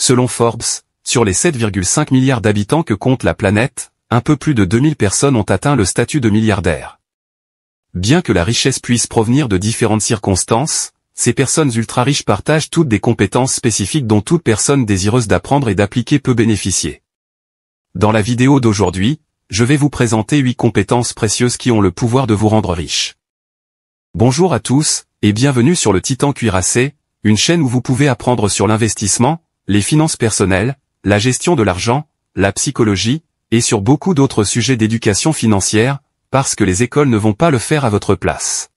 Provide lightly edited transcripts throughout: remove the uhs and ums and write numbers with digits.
Selon Forbes, sur les 7,5 milliards d'habitants que compte la planète, un peu plus de 2000 personnes ont atteint le statut de milliardaire. Bien que la richesse puisse provenir de différentes circonstances, ces personnes ultra-riches partagent toutes des compétences spécifiques dont toute personne désireuse d'apprendre et d'appliquer peut bénéficier. Dans la vidéo d'aujourd'hui, je vais vous présenter 8 compétences précieuses qui ont le pouvoir de vous rendre riche. Bonjour à tous, et bienvenue sur le Titan Cuirassé, une chaîne où vous pouvez apprendre sur l'investissement, les finances personnelles, la gestion de l'argent, la psychologie, et sur beaucoup d'autres sujets d'éducation financière, parce que les écoles ne vont pas le faire à votre place.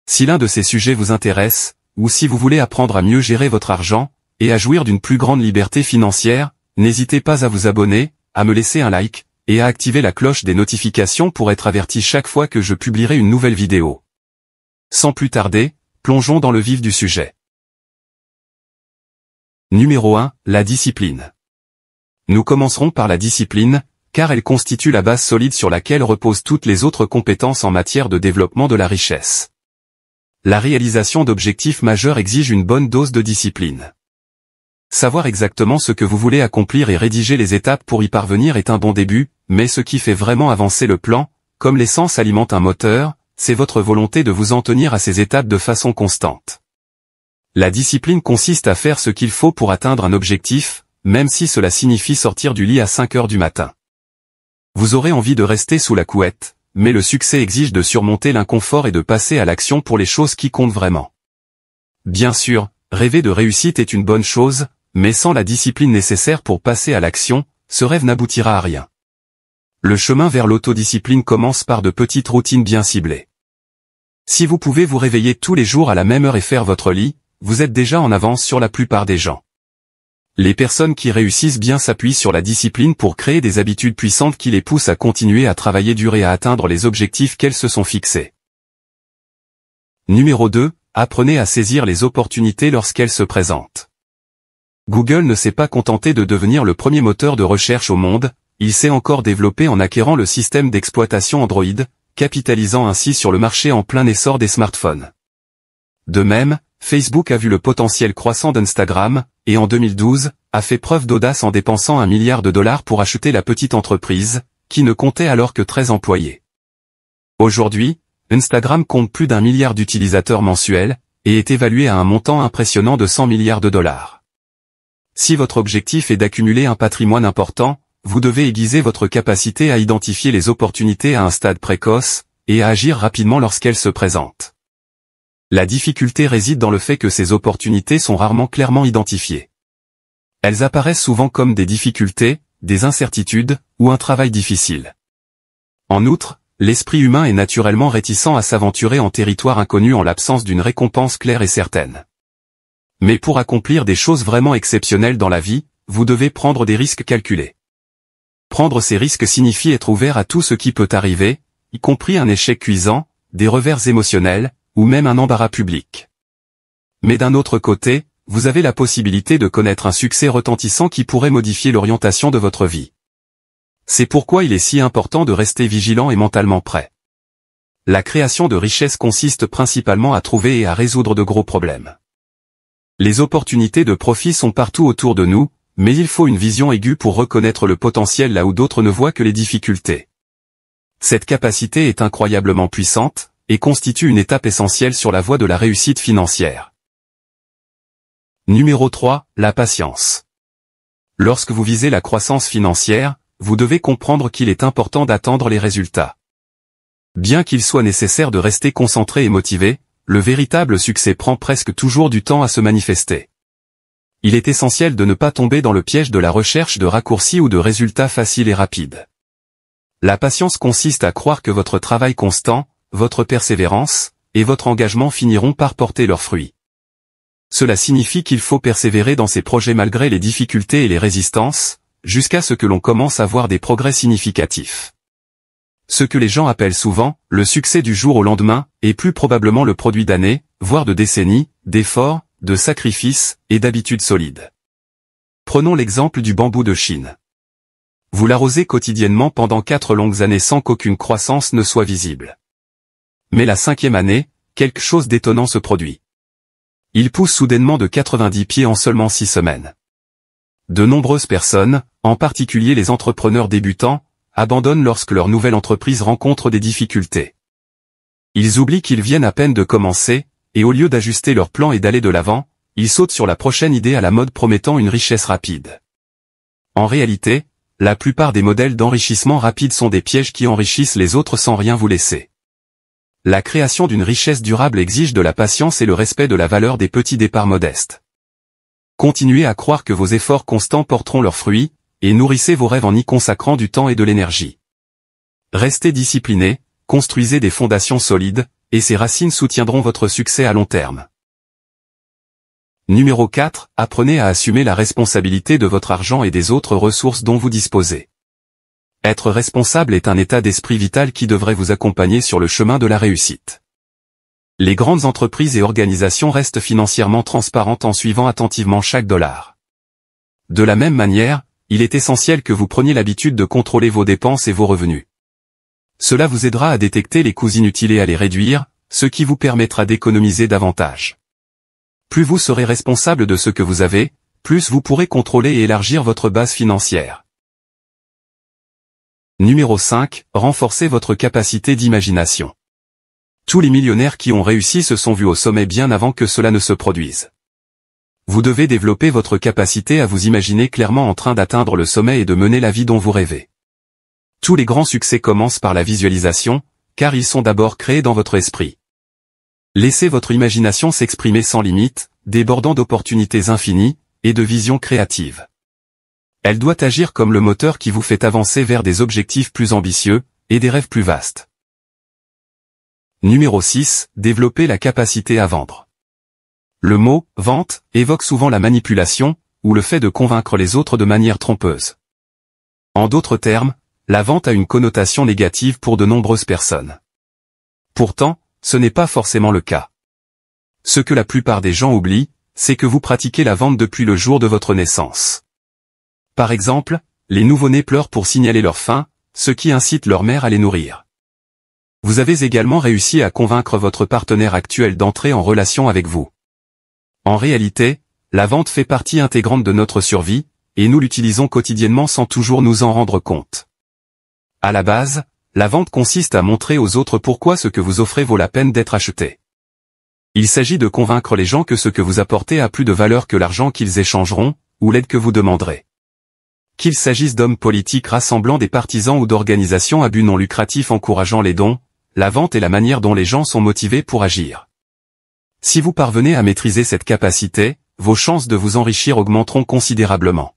Si l'un de ces sujets vous intéresse, ou si vous voulez apprendre à mieux gérer votre argent, et à jouir d'une plus grande liberté financière, n'hésitez pas à vous abonner, à me laisser un like, et à activer la cloche des notifications pour être averti chaque fois que je publierai une nouvelle vidéo. Sans plus tarder, plongeons dans le vif du sujet. Numéro 1, la discipline. Nous commencerons par la discipline, car elle constitue la base solide sur laquelle reposent toutes les autres compétences en matière de développement de la richesse. La réalisation d'objectifs majeurs exige une bonne dose de discipline. Savoir exactement ce que vous voulez accomplir et rédiger les étapes pour y parvenir est un bon début, mais ce qui fait vraiment avancer le plan, comme l'essence alimente un moteur, c'est votre volonté de vous en tenir à ces étapes de façon constante. La discipline consiste à faire ce qu'il faut pour atteindre un objectif, même si cela signifie sortir du lit à 5 heures du matin. Vous aurez envie de rester sous la couette, mais le succès exige de surmonter l'inconfort et de passer à l'action pour les choses qui comptent vraiment. Bien sûr, rêver de réussite est une bonne chose, mais sans la discipline nécessaire pour passer à l'action, ce rêve n'aboutira à rien. Le chemin vers l'autodiscipline commence par de petites routines bien ciblées. Si vous pouvez vous réveiller tous les jours à la même heure et faire votre lit, vous êtes déjà en avance sur la plupart des gens. Les personnes qui réussissent bien s'appuient sur la discipline pour créer des habitudes puissantes qui les poussent à continuer à travailler dur et à atteindre les objectifs qu'elles se sont fixés. Numéro 2, apprenez à saisir les opportunités lorsqu'elles se présentent. Google ne s'est pas contenté de devenir le premier moteur de recherche au monde, il s'est encore développé en acquérant le système d'exploitation Android, capitalisant ainsi sur le marché en plein essor des smartphones. De même, Facebook a vu le potentiel croissant d'Instagram, et en 2012, a fait preuve d'audace en dépensant $1 milliard pour acheter la petite entreprise, qui ne comptait alors que 13 employés. Aujourd'hui, Instagram compte plus d'1 milliard d'utilisateurs mensuels, et est évalué à un montant impressionnant de $100 milliards. Si votre objectif est d'accumuler un patrimoine important, vous devez aiguiser votre capacité à identifier les opportunités à un stade précoce, et à agir rapidement lorsqu'elles se présentent. La difficulté réside dans le fait que ces opportunités sont rarement clairement identifiées. Elles apparaissent souvent comme des difficultés, des incertitudes, ou un travail difficile. En outre, l'esprit humain est naturellement réticent à s'aventurer en territoire inconnu en l'absence d'une récompense claire et certaine. Mais pour accomplir des choses vraiment exceptionnelles dans la vie, vous devez prendre des risques calculés. Prendre ces risques signifie être ouvert à tout ce qui peut arriver, y compris un échec cuisant, des revers émotionnels, ou même un embarras public. Mais d'un autre côté, vous avez la possibilité de connaître un succès retentissant qui pourrait modifier l'orientation de votre vie. C'est pourquoi il est si important de rester vigilant et mentalement prêt. La création de richesse consiste principalement à trouver et à résoudre de gros problèmes. Les opportunités de profit sont partout autour de nous, mais il faut une vision aiguë pour reconnaître le potentiel là où d'autres ne voient que les difficultés. Cette capacité est incroyablement puissante, et constitue une étape essentielle sur la voie de la réussite financière. Numéro 3, la patience. Lorsque vous visez la croissance financière, vous devez comprendre qu'il est important d'attendre les résultats. Bien qu'il soit nécessaire de rester concentré et motivé, le véritable succès prend presque toujours du temps à se manifester. Il est essentiel de ne pas tomber dans le piège de la recherche de raccourcis ou de résultats faciles et rapides. La patience consiste à croire que votre travail constant, votre persévérance, et votre engagement finiront par porter leurs fruits. Cela signifie qu'il faut persévérer dans ses projets malgré les difficultés et les résistances, jusqu'à ce que l'on commence à voir des progrès significatifs. Ce que les gens appellent souvent, le succès du jour au lendemain, est plus probablement le produit d'années, voire de décennies, d'efforts, de sacrifices, et d'habitudes solides. Prenons l'exemple du bambou de Chine. Vous l'arrosez quotidiennement pendant 4 longues années sans qu'aucune croissance ne soit visible. Mais la 5e année, quelque chose d'étonnant se produit. Il pousse soudainement de 90 pieds en seulement 6 semaines. De nombreuses personnes, en particulier les entrepreneurs débutants, abandonnent lorsque leur nouvelle entreprise rencontre des difficultés. Ils oublient qu'ils viennent à peine de commencer, et au lieu d'ajuster leur plan et d'aller de l'avant, ils sautent sur la prochaine idée à la mode promettant une richesse rapide. En réalité, la plupart des modèles d'enrichissement rapide sont des pièges qui enrichissent les autres sans rien vous laisser. La création d'une richesse durable exige de la patience et le respect de la valeur des petits départs modestes. Continuez à croire que vos efforts constants porteront leurs fruits, et nourrissez vos rêves en y consacrant du temps et de l'énergie. Restez disciplinés, construisez des fondations solides, et ces racines soutiendront votre succès à long terme. Numéro 4. Apprenez à assumer la responsabilité de votre argent et des autres ressources dont vous disposez. Être responsable est un état d'esprit vital qui devrait vous accompagner sur le chemin de la réussite. Les grandes entreprises et organisations restent financièrement transparentes en suivant attentivement chaque dollar. De la même manière, il est essentiel que vous preniez l'habitude de contrôler vos dépenses et vos revenus. Cela vous aidera à détecter les coûts inutiles et à les réduire, ce qui vous permettra d'économiser davantage. Plus vous serez responsable de ce que vous avez, plus vous pourrez contrôler et élargir votre base financière. Numéro 5. Renforcez votre capacité d'imagination. Tous les millionnaires qui ont réussi se sont vus au sommet bien avant que cela ne se produise. Vous devez développer votre capacité à vous imaginer clairement en train d'atteindre le sommet et de mener la vie dont vous rêvez. Tous les grands succès commencent par la visualisation, car ils sont d'abord créés dans votre esprit. Laissez votre imagination s'exprimer sans limite, débordant d'opportunités infinies, et de visions créatives. Elle doit agir comme le moteur qui vous fait avancer vers des objectifs plus ambitieux, et des rêves plus vastes. Numéro 6. Développer la capacité à vendre. Le mot « vente » évoque souvent la manipulation, ou le fait de convaincre les autres de manière trompeuse. En d'autres termes, la vente a une connotation négative pour de nombreuses personnes. Pourtant, ce n'est pas forcément le cas. Ce que la plupart des gens oublient, c'est que vous pratiquez la vente depuis le jour de votre naissance. Par exemple, les nouveau-nés pleurent pour signaler leur faim, ce qui incite leur mère à les nourrir. Vous avez également réussi à convaincre votre partenaire actuel d'entrer en relation avec vous. En réalité, la vente fait partie intégrante de notre survie, et nous l'utilisons quotidiennement sans toujours nous en rendre compte. À la base, la vente consiste à montrer aux autres pourquoi ce que vous offrez vaut la peine d'être acheté. Il s'agit de convaincre les gens que ce que vous apportez a plus de valeur que l'argent qu'ils échangeront, ou l'aide que vous demanderez. Qu'il s'agisse d'hommes politiques rassemblant des partisans ou d'organisations à but non lucratif encourageant les dons, la vente est la manière dont les gens sont motivés pour agir. Si vous parvenez à maîtriser cette capacité, vos chances de vous enrichir augmenteront considérablement.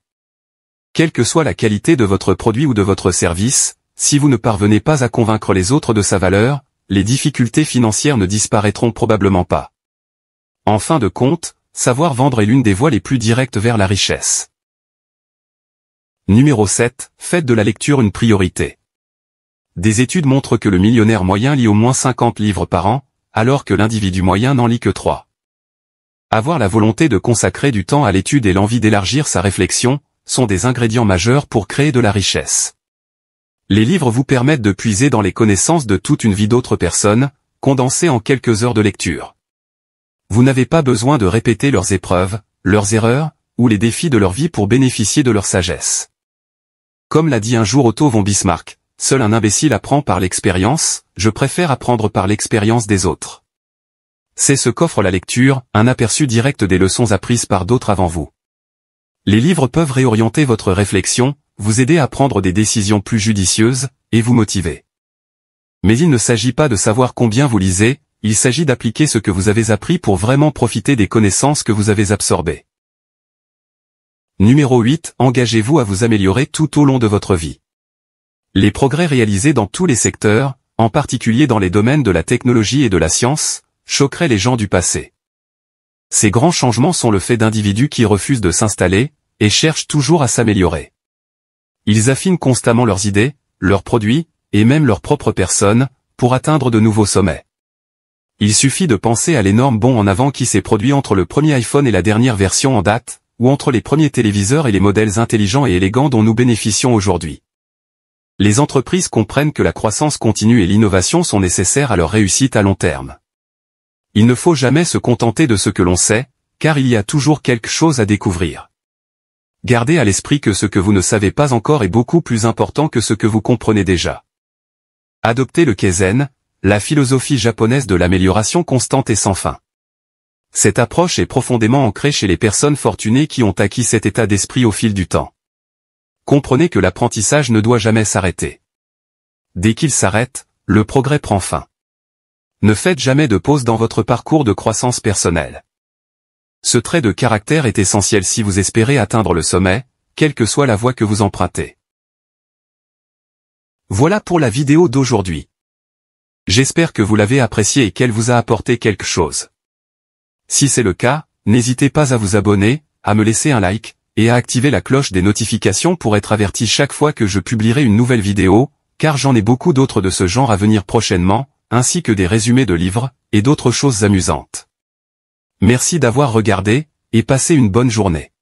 Quelle que soit la qualité de votre produit ou de votre service, si vous ne parvenez pas à convaincre les autres de sa valeur, les difficultés financières ne disparaîtront probablement pas. En fin de compte, savoir vendre est l'une des voies les plus directes vers la richesse. Numéro 7. Faites de la lecture une priorité. Des études montrent que le millionnaire moyen lit au moins 50 livres par an, alors que l'individu moyen n'en lit que 3. Avoir la volonté de consacrer du temps à l'étude et l'envie d'élargir sa réflexion, sont des ingrédients majeurs pour créer de la richesse. Les livres vous permettent de puiser dans les connaissances de toute une vie d'autres personnes, condensées en quelques heures de lecture. Vous n'avez pas besoin de répéter leurs épreuves, leurs erreurs, ou les défis de leur vie pour bénéficier de leur sagesse. Comme l'a dit un jour Otto von Bismarck, seul un imbécile apprend par l'expérience, je préfère apprendre par l'expérience des autres. C'est ce qu'offre la lecture, un aperçu direct des leçons apprises par d'autres avant vous. Les livres peuvent réorienter votre réflexion, vous aider à prendre des décisions plus judicieuses, et vous motiver. Mais il ne s'agit pas de savoir combien vous lisez, il s'agit d'appliquer ce que vous avez appris pour vraiment profiter des connaissances que vous avez absorbées. Numéro 8. Engagez-vous à vous améliorer tout au long de votre vie. Les progrès réalisés dans tous les secteurs, en particulier dans les domaines de la technologie et de la science, choqueraient les gens du passé. Ces grands changements sont le fait d'individus qui refusent de s'installer, et cherchent toujours à s'améliorer. Ils affinent constamment leurs idées, leurs produits, et même leur propre personne, pour atteindre de nouveaux sommets. Il suffit de penser à l'énorme bond en avant qui s'est produit entre le premier iPhone et la dernière version en date, ou entre les premiers téléviseurs et les modèles intelligents et élégants dont nous bénéficions aujourd'hui. Les entreprises comprennent que la croissance continue et l'innovation sont nécessaires à leur réussite à long terme. Il ne faut jamais se contenter de ce que l'on sait, car il y a toujours quelque chose à découvrir. Gardez à l'esprit que ce que vous ne savez pas encore est beaucoup plus important que ce que vous comprenez déjà. Adoptez le Kaizen, la philosophie japonaise de l'amélioration constante et sans fin. Cette approche est profondément ancrée chez les personnes fortunées qui ont acquis cet état d'esprit au fil du temps. Comprenez que l'apprentissage ne doit jamais s'arrêter. Dès qu'il s'arrête, le progrès prend fin. Ne faites jamais de pause dans votre parcours de croissance personnelle. Ce trait de caractère est essentiel si vous espérez atteindre le sommet, quelle que soit la voie que vous empruntez. Voilà pour la vidéo d'aujourd'hui. J'espère que vous l'avez appréciée et qu'elle vous a apporté quelque chose. Si c'est le cas, n'hésitez pas à vous abonner, à me laisser un like, et à activer la cloche des notifications pour être averti chaque fois que je publierai une nouvelle vidéo, car j'en ai beaucoup d'autres de ce genre à venir prochainement, ainsi que des résumés de livres, et d'autres choses amusantes. Merci d'avoir regardé, et passez une bonne journée.